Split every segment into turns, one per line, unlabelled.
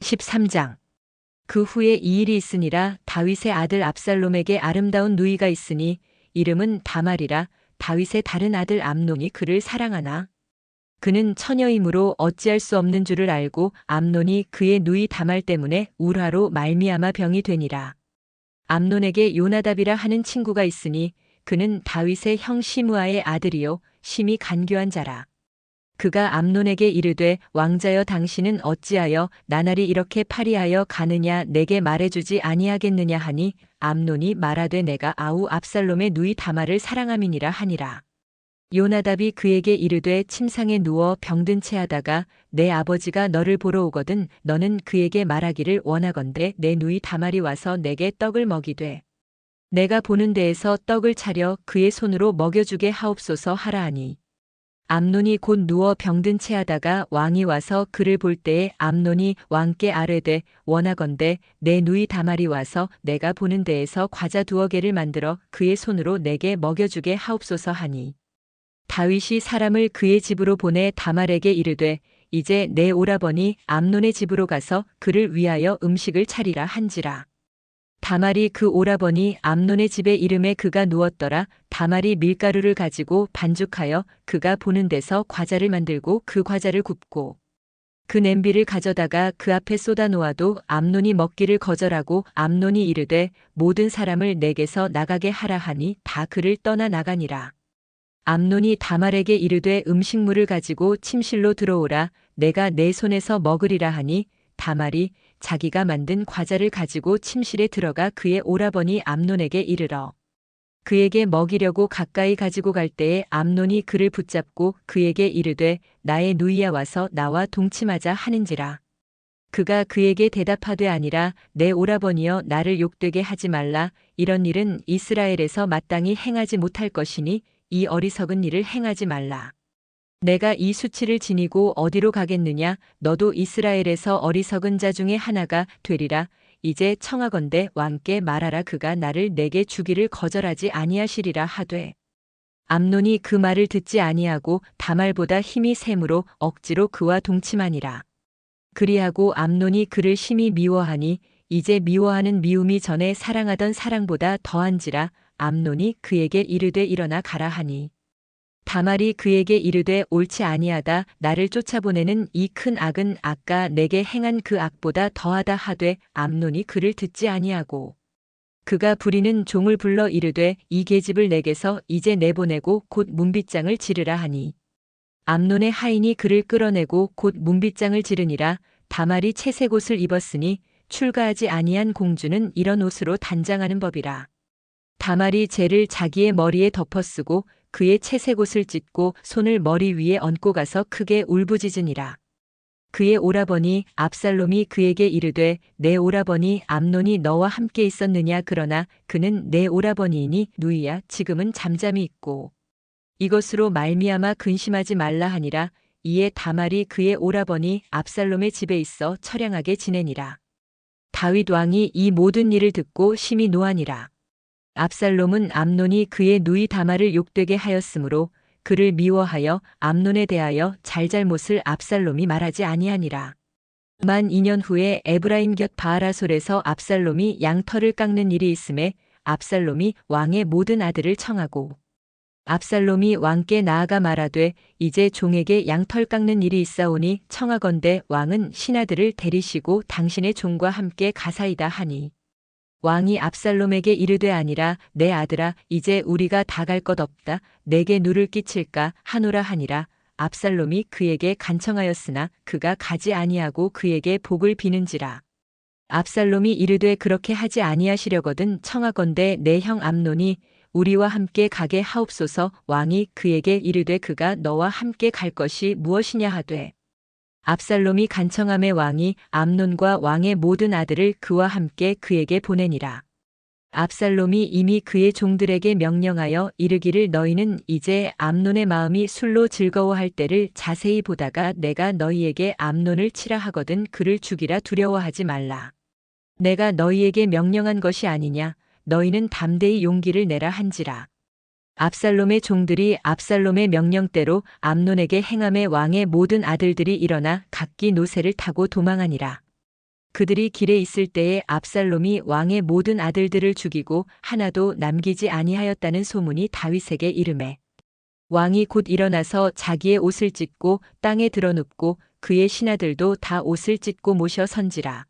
13장. 그 후에 이 일이 있으니라. 다윗의 아들 압살롬에게 아름다운 누이가 있으니 이름은 다말이라. 다윗의 다른 아들 암논이 그를 사랑하나 그는 처녀이므로 어찌할 수 없는 줄을 알고 암논이 그의 누이 다말 때문에 울화로 말미암아 병이 되니라. 암논에게 요나답이라 하는 친구가 있으니 그는 다윗의 형 시므아의 아들이요 심히 간교한 자라. 그가 암논에게 이르되 왕자여 당신은 어찌하여 나날이 이렇게 파리하여 가느냐 내게 말해주지 아니하겠느냐 하니 암논이 말하되 내가 아우 압살롬의 누이 다말을 사랑함이니라 하니라. 요나답이 그에게 이르되 침상에 누워 병든 채 하다가 내 아버지가 너를 보러 오거든 너는 그에게 말하기를 원하건대 내 누이 다말이 와서 내게 떡을 먹이되 내가 보는 데에서 떡을 차려 그의 손으로 먹여주게 하옵소서 하라 하니 암논이 곧 누워 병든 채 하다가 왕이 와서 그를 볼 때에 암논이 왕께 아뢰되 원하건대 내 누이 다말이 와서 내가 보는 데에서 과자 2개를 만들어 그의 손으로 내게 먹여주게 하옵소서 하니 다윗이 사람을 그의 집으로 보내 다말에게 이르되 이제 내 오라버니 암논의 집으로 가서 그를 위하여 음식을 차리라 한지라. 다말이 그 오라버니 암논의 집에 이름에 그가 누웠더라. 다말이 밀가루를 가지고 반죽하여 그가 보는 데서 과자를 만들고 그 과자를 굽고 그 냄비를 가져다가 그 앞에 쏟아 놓아도 암논이 먹기를 거절하고 암논이 이르되 모든 사람을 내게서 나가게 하라 하니 다 그를 떠나 나가니라. 암논이 다말에게 이르되 음식물을 가지고 침실로 들어오라. 내가 내 손에서 먹으리라 하니 다말이 자기가 만든 과자를 가지고 침실에 들어가 그의 오라버니 암논에게 이르러 그에게 먹이려고 가까이 가지고 갈 때에 암논이 그를 붙잡고 그에게 이르되 나의 누이야 와서 나와 동침하자 하는지라. 그가 그에게 대답하되 아니라 내 오라버니여 나를 욕되게 하지 말라. 이런 일은 이스라엘에서 마땅히 행하지 못할 것이니 이 어리석은 일을 행하지 말라. 내가 이 수치를 지니고 어디로 가겠느냐 너도 이스라엘에서 어리석은 자 중에 하나가 되리라. 이제 청하건대 왕께 말하라. 그가 나를 내게 주기를 거절하지 아니하시리라 하되 암논이 그 말을 듣지 아니하고 다말보다 힘이 셈으로 억지로 그와 동침하니라. 그리하고 암논이 그를 심히 미워하니 이제 미워하는 미움이 전에 사랑하던 사랑보다 더한지라. 암논이 그에게 이르되 일어나 가라 하니 다말이 그에게 이르되 옳지 아니하다. 나를 쫓아보내는 이 큰 악은 아까 내게 행한 그 악보다 더하다 하되 암논이 그를 듣지 아니하고 그가 부리는 종을 불러 이르되 이 계집을 내게서 이제 내보내고 곧 문빗장을 지르라 하니 암논의 하인이 그를 끌어내고 곧 문빗장을 지르니라. 다말이 채색 옷을 입었으니 출가하지 아니한 공주는 이런 옷으로 단장하는 법이라. 다말이 재를 자기의 머리에 덮어쓰고 그의 채색 옷을 찢고 손을 머리 위에 얹고 가서 크게 울부짖으니라. 그의 오라버니 압살롬이 그에게 이르되 내 오라버니 암논이 너와 함께 있었느냐. 그러나 그는 내 오라버니이니 누이야. 지금은 잠잠히 있고 이것으로 말미암아 근심하지 말라 하니라. 이에 다말이 그의 오라버니 압살롬의 집에 있어 처량하게 지내니라. 다윗 왕이 이 모든 일을 듣고 심히 노하니라. 압살롬은 암논이 그의 누이 다말을 욕되게 하였으므로 그를 미워하여 암논에 대하여 잘잘못을 압살롬이 말하지 아니하니라. 만 2년 후에 에브라임 곁 바알하솔에서 압살롬이 양털을 깎는 일이 있음에 압살롬이 왕의 모든 아들을 청하고 압살롬이 왕께 나아가 말하되 이제 종에게 양털 깎는 일이 있사오니 청하건대 왕은 신하들을 데리시고 당신의 종과 함께 가사이다 하니 왕이 압살롬에게 이르되 아니라 내 아들아 이제 우리가 다 갈 것 없다. 내게 누를 끼칠까 하노라 하니라. 압살롬이 그에게 간청하였으나 그가 가지 아니하고 그에게 복을 비는지라. 압살롬이 이르되 그렇게 하지 아니하시려거든 청하건대 내 형 암논이 우리와 함께 가게 하옵소서. 왕이 그에게 이르되 그가 너와 함께 갈 것이 무엇이냐 하되 압살롬이 간청함에 왕이 암논과 왕의 모든 아들을 그와 함께 그에게 보내니라. 압살롬이 이미 그의 종들에게 명령하여 이르기를 너희는 이제 암논의 마음이 술로 즐거워할 때를 자세히 보다가 내가 너희에게 암논을 치라 하거든 그를 죽이라 두려워하지 말라. 내가 너희에게 명령한 것이 아니냐. 너희는 담대히 용기를 내라 한지라. 압살롬의 종들이 압살롬의 명령대로 암논에게 행함에 왕의 모든 아들들이 일어나 각기 노새를 타고 도망하니라. 그들이 길에 있을 때에 압살롬이 왕의 모든 아들들을 죽이고 하나도 남기지 아니하였다는 소문이 다윗에게 이르매 왕이 곧 일어나서 자기의 옷을 찢고 땅에 드러눕고 그의 신하들도 다 옷을 찢고 모셔 선지라.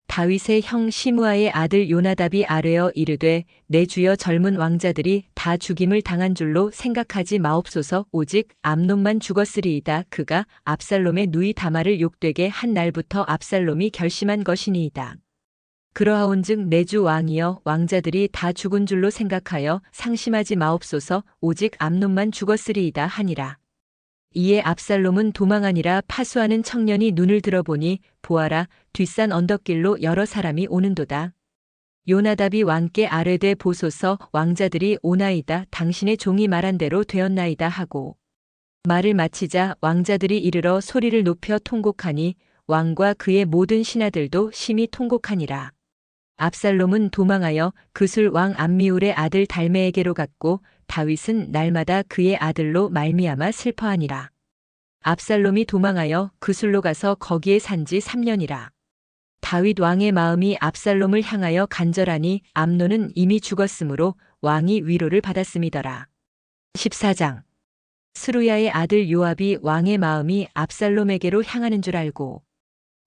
다윗의 형 시므아의 아들 요나답이 아뢰어 이르되 내 주여 젊은 왕자들이 다 죽임을 당한 줄로 생각하지 마옵소서. 오직 암논만 죽었으리이다. 그가 압살롬의 누이 다말을 욕되게 한 날부터 압살롬이 결심한 것이니이다. 그러하온즉 내 주 왕이여 왕자들이 다 죽은 줄로 생각하여 상심하지 마옵소서. 오직 암논만 죽었으리이다 하니라. 이에 압살롬은 도망하니라. 파수하는 청년이 눈을 들어보니 보아라 뒷산 언덕길로 여러 사람이 오는도다. 요나답이 왕께 아뢰되 보소서 왕자들이 오나이다. 당신의 종이 말한 대로 되었나이다 하고 말을 마치자 왕자들이 이르러 소리를 높여 통곡하니 왕과 그의 모든 신하들도 심히 통곡하니라. 압살롬은 도망하여 그술 왕 암미울의 아들 달메에게로 갔고 다윗은 날마다 그의 아들로 말미암아 슬퍼하니라. 압살롬이 도망하여 그술로 가서 거기에 산지 3년이라. 다윗 왕의 마음이 압살롬을 향하여 간절하니 암논은 이미 죽었으므로 왕이 위로를 받았음이더라. 14장. 스루야의 아들 요압이 왕의 마음이 압살롬에게로 향하는 줄 알고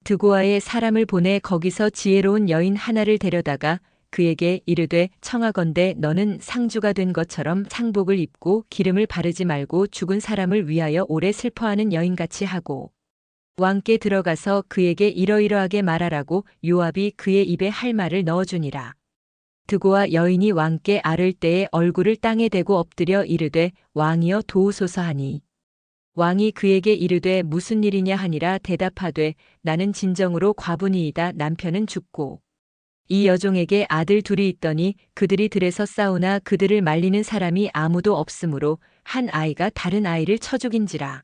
드고아에 사람을 보내 거기서 지혜로운 여인 하나를 데려다가 그에게 이르되 청하건대 너는 상주가 된 것처럼 상복을 입고 기름을 바르지 말고 죽은 사람을 위하여 오래 슬퍼하는 여인같이 하고 왕께 들어가서 그에게 이러이러하게 말하라고 요압이 그의 입에 할 말을 넣어주니라. 드고아 여인이 왕께 아를 때에 얼굴을 땅에 대고 엎드려 이르되 왕이여 도우소서 하니 왕이 그에게 이르되 무슨 일이냐 하니라. 대답하되 나는 진정으로 과부니이다. 남편은 죽고 이 여종에게 아들 둘이 있더니 그들이 들에서 싸우나 그들을 말리는 사람이 아무도 없으므로 한 아이가 다른 아이를 쳐 죽인지라.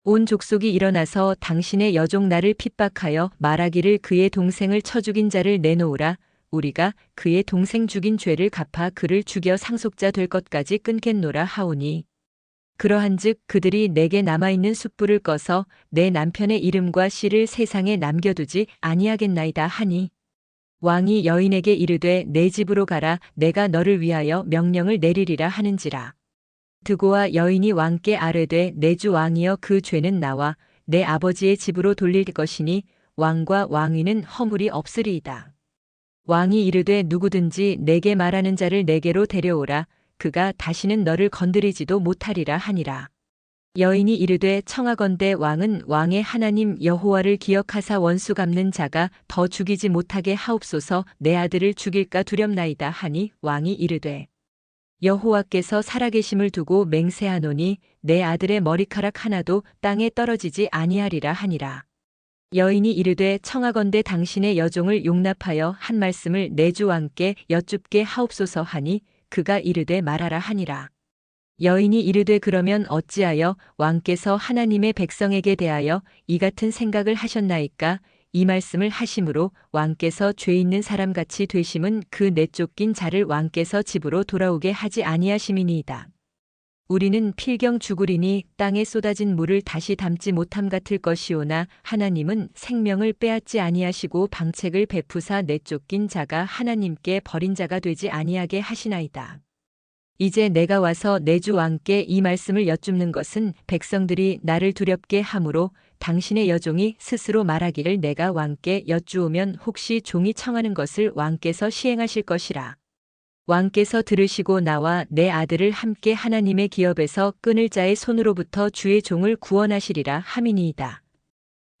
온 족속이 일어나서 당신의 여종 나를 핍박하여 말하기를 그의 동생을 쳐 죽인 자를 내놓으라. 우리가 그의 동생 죽인 죄를 갚아 그를 죽여 상속자 될 것까지 끊겠노라 하오니 그러한즉 그들이 내게 남아있는 숯불을 꺼서 내 남편의 이름과 씨를 세상에 남겨두지 아니하겠나이다 하니 왕이 여인에게 이르되 내 집으로 가라. 내가 너를 위하여 명령을 내리리라 하는지라. 드고아 여인이 왕께 아뢰되 내 주 왕이여 그 죄는 나와 내 아버지의 집으로 돌릴 것이니 왕과 왕위는 허물이 없으리이다. 왕이 이르되 누구든지 내게 말하는 자를 내게로 데려오라. 그가 다시는 너를 건드리지도 못하리라 하니라. 여인이 이르되 청하건대 왕은 왕의 하나님 여호와를 기억하사 원수 갚는 자가 더 죽이지 못하게 하옵소서. 내 아들을 죽일까 두렵나이다 하니 왕이 이르되 여호와께서 살아계심을 두고 맹세하노니 내 아들의 머리카락 하나도 땅에 떨어지지 아니하리라 하니라. 여인이 이르되 청하건대 당신의 여종을 용납하여 한 말씀을 내 주 왕께 여쭙게 하옵소서 하니 그가 이르되 말하라 하니라. 여인이 이르되 그러면 어찌하여 왕께서 하나님의 백성에게 대하여 이 같은 생각을 하셨나이까? 이 말씀을 하심으로 왕께서 죄 있는 사람같이 되심은 그 내쫓긴 자를 왕께서 집으로 돌아오게 하지 아니하심이니이다. 우리는 필경 죽으리니 땅에 쏟아진 물을 다시 담지 못함 같을 것이오나 하나님은 생명을 빼앗지 아니하시고 방책을 베푸사 내쫓긴 자가 하나님께 버린 자가 되지 아니하게 하시나이다. 이제 내가 와서 내 주 왕께 이 말씀을 여쭙는 것은 백성들이 나를 두렵게 하므로 당신의 여종이 스스로 말하기를 내가 왕께 여쭈으면 혹시 종이 청하는 것을 왕께서 시행하실 것이라. 왕께서 들으시고 나와 내 아들을 함께 하나님의 기업에서 끊을 자의 손으로부터 주의 종을 구원하시리라 함이니이다.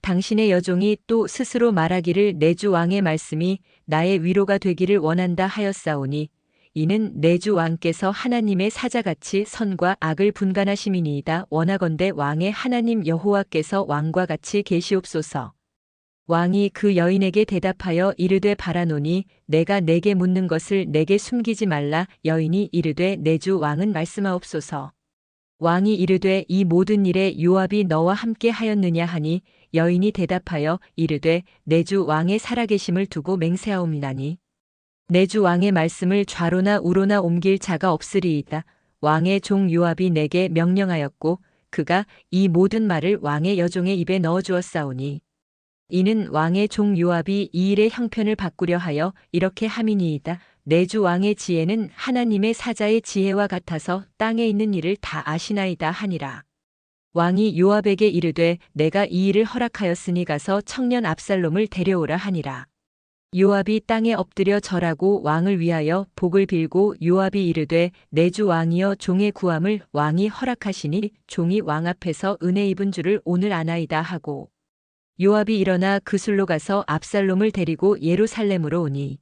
당신의 여종이 또 스스로 말하기를 내 주 왕의 말씀이 나의 위로가 되기를 원한다 하였사오니 이는 내 주 왕께서 하나님의 사자같이 선과 악을 분간하심이니이다. 원하건대 왕의 하나님 여호와께서 왕과 같이 계시옵소서. 왕이 그 여인에게 대답하여 이르되 바라노니 내가 내게 묻는 것을 내게 숨기지 말라. 여인이 이르되 내 주 왕은 말씀하옵소서. 왕이 이르되 이 모든 일에 요압이 너와 함께 하였느냐 하니 여인이 대답하여 이르되 내 주 왕의 살아계심을 두고 맹세하옵나니 내 주 왕의 말씀을 좌로나 우로나 옮길 자가 없으리이다. 왕의 종 요압이 내게 명령하였고 그가 이 모든 말을 왕의 여종의 입에 넣어주었사오니 이는 왕의 종 요압이 이 일의 형편을 바꾸려 하여 이렇게 함이니이다. 내 주 왕의 지혜는 하나님의 사자의 지혜와 같아서 땅에 있는 일을 다 아시나이다 하니라. 왕이 요압에게 이르되 내가 이 일을 허락하였으니 가서 청년 압살롬을 데려오라 하니라. 요압이 땅에 엎드려 절하고 왕을 위하여 복을 빌고 요압이 이르되 내 주 왕이여 종의 구함을 왕이 허락하시니 종이 왕 앞에서 은혜 입은 줄을 오늘 아나이다 하고 요압이 일어나 그술로 가서 압살롬을 데리고 예루살렘으로 오니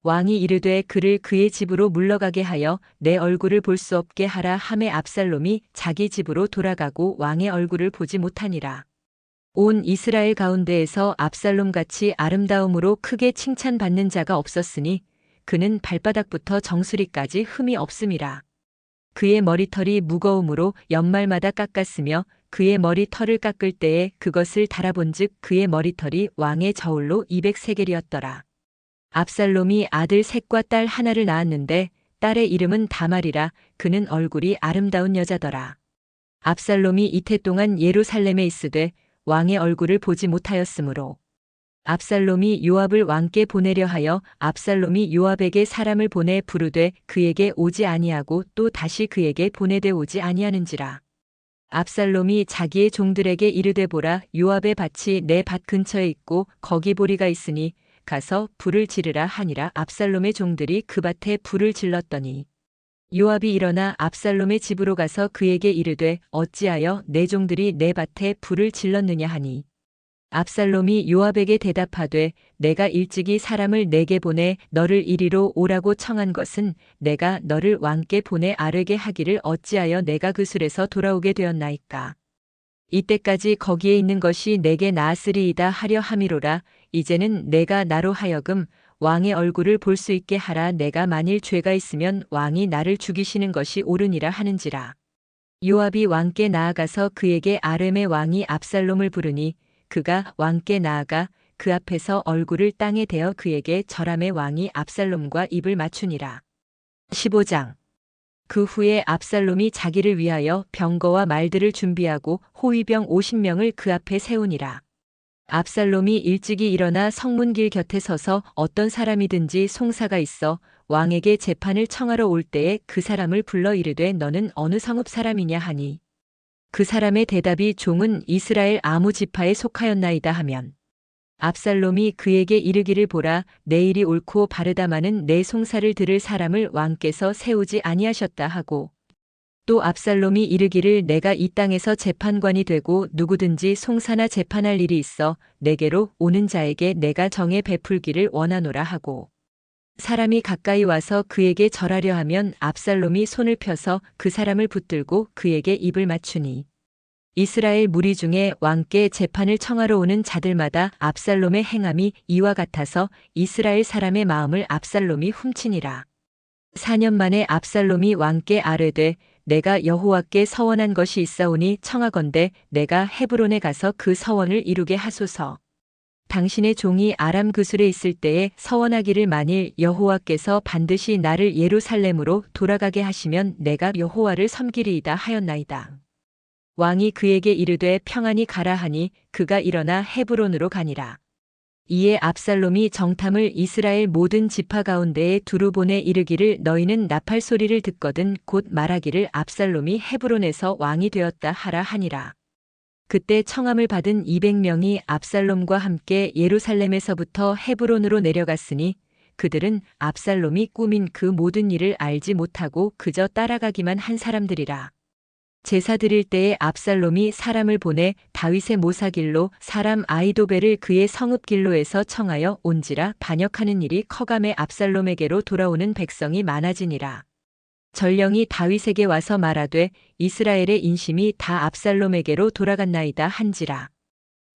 왕이 이르되 그를 그의 집으로 물러가게 하여 내 얼굴을 볼 수 없게 하라 하매 압살롬이 자기 집으로 돌아가고 왕의 얼굴을 보지 못하니라. 온 이스라엘 가운데에서 압살롬같이 아름다움으로 크게 칭찬받는 자가 없었으니 그는 발바닥부터 정수리까지 흠이 없음이라. 그의 머리털이 무거움으로 연말마다 깎았으며 그의 머리털을 깎을 때에 그것을 달아본즉 그의 머리털이 왕의 저울로 200세겔이었더라. 압살롬이 아들 셋과 딸 하나를 낳았는데 딸의 이름은 다말이라. 그는 얼굴이 아름다운 여자더라. 압살롬이 이태 동안 예루살렘에 있으되 왕의 얼굴을 보지 못하였으므로 압살롬이 요압을 왕께 보내려 하여 압살롬이 요압에게 사람을 보내 부르되 그에게 오지 아니하고 또 다시 그에게 보내되 오지 아니하는지라. 압살롬이 자기의 종들에게 이르되 보라 요압의 밭이 내 밭 근처에 있고 거기 보리가 있으니 가서 불을 지르라 하니라. 압살롬의 종들이 그 밭에 불을 질렀더니 요압이 일어나 압살롬의 집으로 가서 그에게 이르되 어찌하여 내 종들이 내 밭에 불을 질렀느냐 하니 압살롬이 요압에게 대답하되 내가 일찍이 사람을 내게 보내 너를 이리로 오라고 청한 것은 내가 너를 왕께 보내 아뢰게 하기를 어찌하여 내가 그술에서 돌아오게 되었나이까. 이때까지 거기에 있는 것이 내게 나았으리이다 하려 함이로라. 이제는 내가 나로 하여금 왕의 얼굴을 볼 수 있게 하라. 내가 만일 죄가 있으면 왕이 나를 죽이시는 것이 옳으니라 하는지라. 요압이 왕께 나아가서 그에게 아름의 왕이 압살롬을 부르니 그가 왕께 나아가 그 앞에서 얼굴을 땅에 대어 그에게 절하매 왕이 압살롬과 입을 맞추니라. 15장. 그 후에 압살롬이 자기를 위하여 병거와 말들을 준비하고 호위병 50명을 그 앞에 세우니라. 압살롬이 일찍이 일어나 성문길 곁에 서서 어떤 사람이든지 송사가 있어 왕에게 재판을 청하러 올 때에 그 사람을 불러 이르되 너는 어느 성읍 사람이냐 하니 그 사람의 대답이 종은 이스라엘 아무 지파에 속하였나이다 하면 압살롬이 그에게 이르기를 보라 내 일이 옳고 바르다마는 내 송사를 들을 사람을 왕께서 세우지 아니하셨다 하고 또 압살롬이 이르기를 내가 이 땅에서 재판관이 되고 누구든지 송사나 재판할 일이 있어 내게로 오는 자에게 내가 정에 베풀기를 원하노라 하고 사람이 가까이 와서 그에게 절하려 하면 압살롬이 손을 펴서 그 사람을 붙들고 그에게 입을 맞추니 이스라엘 무리 중에 왕께 재판을 청하러 오는 자들마다 압살롬의 행함이 이와 같아서 이스라엘 사람의 마음을 압살롬이 훔치니라. 4년 만에 압살롬이 왕께 아뢰되 내가 여호와께 서원한 것이 있사오니 청하건대 내가 헤브론에 가서 그 서원을 이루게 하소서. 당신의 종이 아람 그술에 있을 때에 서원하기를 만일 여호와께서 반드시 나를 예루살렘으로 돌아가게 하시면 내가 여호와를 섬기리이다 하였나이다. 왕이 그에게 이르되 평안히 가라 하니 그가 일어나 헤브론으로 가니라. 이에 압살롬이 정탐을 이스라엘 모든 지파 가운데에 두루 보내 이르기를 너희는 나팔 소리를 듣거든 곧 말하기를 압살롬이 헤브론에서 왕이 되었다 하라 하니라. 그때 청함을 받은 200명이 압살롬과 함께 예루살렘에서부터 헤브론으로 내려갔으니 그들은 압살롬이 꾸민 그 모든 일을 알지 못하고 그저 따라가기만 한 사람들이라. 제사 드릴 때에 압살롬이 사람을 보내 다윗의 모사길로 사람 아히도벨을 그의 성읍 길로에서 청하여 온지라 반역하는 일이 커감해 압살롬에게로 돌아오는 백성이 많아지니라. 전령이 다윗에게 와서 말하되 이스라엘의 인심이 다 압살롬에게로 돌아갔나이다 한지라.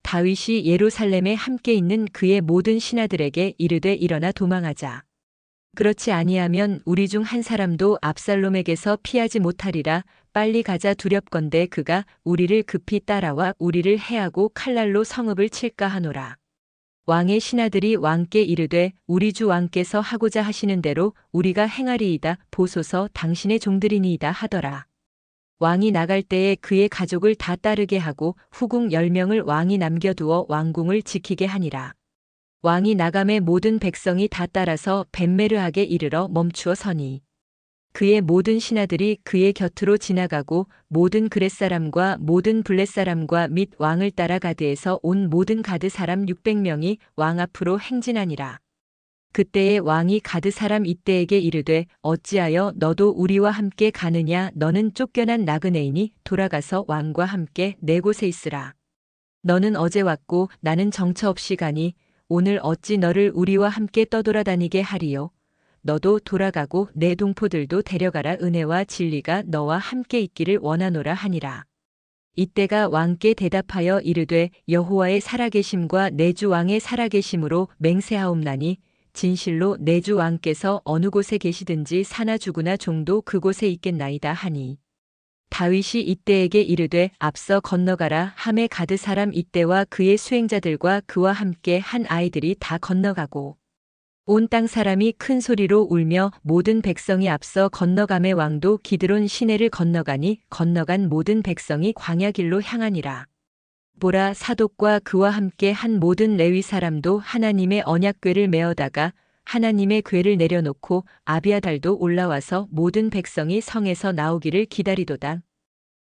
다윗이 예루살렘에 함께 있는 그의 모든 신하들에게 이르되 일어나 도망하자. 그렇지 아니하면 우리 중 한 사람도 압살롬에게서 피하지 못하리라. 빨리 가자 두렵건대 그가 우리를 급히 따라와 우리를 해하고 칼날로 성읍을 칠까 하노라. 왕의 신하들이 왕께 이르되 우리 주 왕께서 하고자 하시는 대로 우리가 행하리이다 보소서 당신의 종들이니이다 하더라. 왕이 나갈 때에 그의 가족을 다 따르게 하고 후궁 10명을 왕이 남겨두어 왕궁을 지키게 하니라. 왕이 나감에 모든 백성이 다 따라서 벳메르하게 이르러 멈추어 서니 그의 모든 신하들이 그의 곁으로 지나가고 모든 그렛 사람과 모든 블렛 사람과 및 왕을 따라 가드에서 온 모든 가드 사람 600명이 왕 앞으로 행진하니라. 그때에 왕이 가드 사람 이때에게 이르되 어찌하여 너도 우리와 함께 가느냐 너는 쫓겨난 나그네이니 돌아가서 왕과 함께 내 곳에 있으라. 너는 어제 왔고 나는 정처 없이 가니 오늘 어찌 너를 우리와 함께 떠돌아다니게 하리요. 너도 돌아가고 내 동포들도 데려가라. 은혜와 진리가 너와 함께 있기를 원하노라 하니라. 이때가 왕께 대답하여 이르되 여호와의 살아계심과 내 주 왕의 살아계심으로 맹세하옵나니 진실로 내 주 왕께서 어느 곳에 계시든지 사나 죽으나 종도 그곳에 있겠나이다 하니 다윗이 이때에게 이르되 앞서 건너가라 하매 가드 사람 이때와 그의 수행자들과 그와 함께 한 아이들이 다 건너가고 온 땅 사람이 큰 소리로 울며 모든 백성이 앞서 건너가매 왕도 기드론 시내를 건너가니 건너간 모든 백성이 광야 길로 향하니라. 보라 사독과 그와 함께 한 모든 레위 사람도 하나님의 언약궤를 메어다가 하나님의 궤를 내려놓고 아비아달도 올라와서 모든 백성이 성에서 나오기를 기다리도다.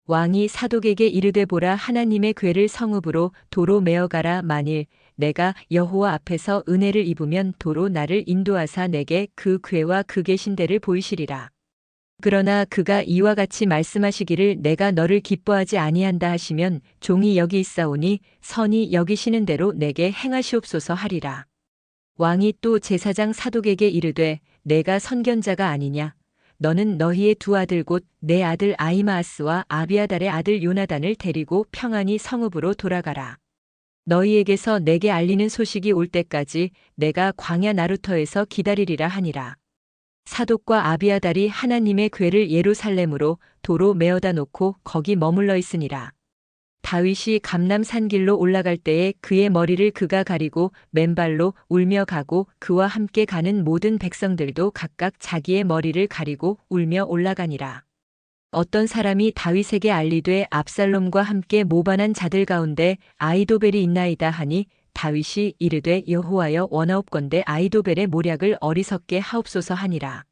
왕이 사독에게 이르되 보라 하나님의 궤를 성읍으로 도로 메어가라. 만일 내가 여호와 앞에서 은혜를 입으면 도로 나를 인도하사 내게 그 궤와 그 계신 데를 보이시리라. 그러나 그가 이와 같이 말씀하시기를 내가 너를 기뻐하지 아니한다 하시면 종이 여기 있사오니 선이 여기시는 대로 내게 행하시옵소서 하리라. 왕이 또 제사장 사독에게 이르되 내가 선견자가 아니냐. 너는 너희의 두 아들 곧 내 아들 아히마아스와 아비아달의 아들 요나단을 데리고 평안히 성읍으로 돌아가라. 너희에게서 내게 알리는 소식이 올 때까지 내가 광야 나루터에서 기다리리라 하니라. 사독과 아비아달이 하나님의 궤를 예루살렘으로 도로 메어다 놓고 거기 머물러 있으니라. 다윗이 감람산 길로 올라갈 때에 그의 머리를 그가 가리고 맨발로 울며 가고 그와 함께 가는 모든 백성들도 각각 자기의 머리를 가리고 울며 올라가니라. 어떤 사람이 다윗에게 알리되 압살롬과 함께 모반한 자들 가운데 아히도벨이 있나이다 하니 다윗이 이르되 여호와여 원하옵건대 아히도벨의 모략을 어리석게 하옵소서 하니라.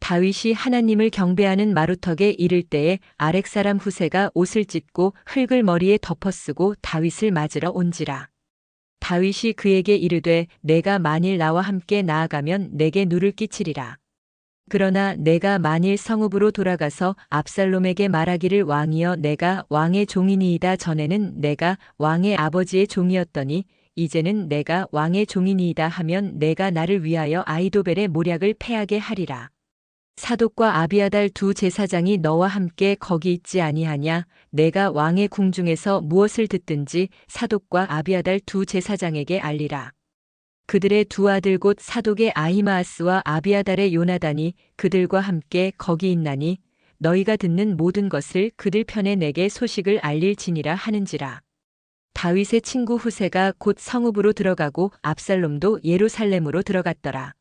다윗이 하나님을 경배하는 마루턱에 이를 때에 아렉 사람 후세가 옷을 찢고 흙을 머리에 덮어쓰고 다윗을 맞으러 온지라. 다윗이 그에게 이르되 내가 만일 나와 함께 나아가면 내게 누를 끼치리라. 그러나 내가 만일 성읍으로 돌아가서 압살롬에게 말하기를 왕이여 내가 왕의 종이니이다. 전에는 내가 왕의 아버지의 종이었더니 이제는 내가 왕의 종이니이다 하면 내가 나를 위하여 아히도벨의 모략을 패하게 하리라. 사독과 아비아달 두 제사장이 너와 함께 거기 있지 아니하냐. 내가 왕의 궁중에서 무엇을 듣든지 사독과 아비아달 두 제사장에게 알리라. 그들의 두 아들 곧 사독의 아히마아스와 아비아달의 요나단이 그들과 함께 거기 있나니 너희가 듣는 모든 것을 그들 편에 내게 소식을 알릴지니라 하는지라. 다윗의 친구 후세가 곧 성읍으로 들어가고 압살롬도 예루살렘으로 들어갔더라.